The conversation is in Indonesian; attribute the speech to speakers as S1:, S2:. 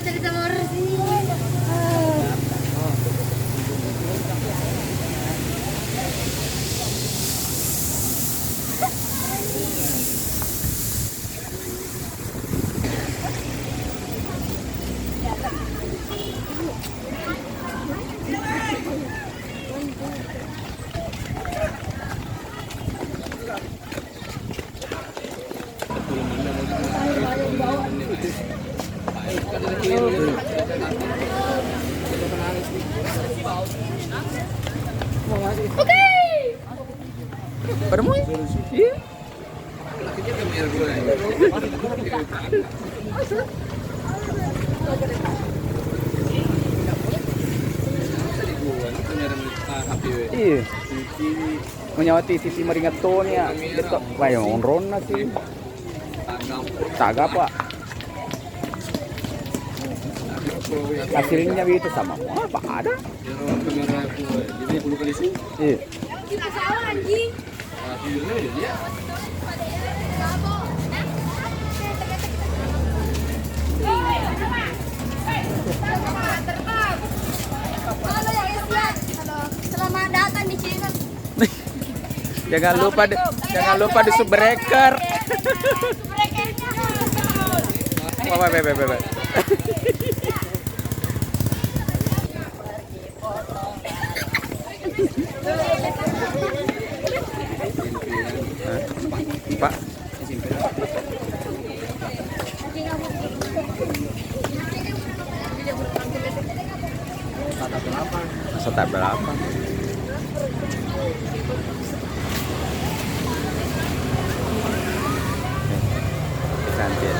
S1: Cerita horor sini. Oke.
S2: Bermu? Iya. Iya. Menyawati TV meringaton ya. Gitu. Wah, yang onron sih. Tagap pak. Hasilnya itu sama. Apa ada? Iya.
S1: Kita salah anjing. Selamat datang di channel.
S2: Jangan lupa di subbreaker. Bye. Pak. Setap berapa? Cantik.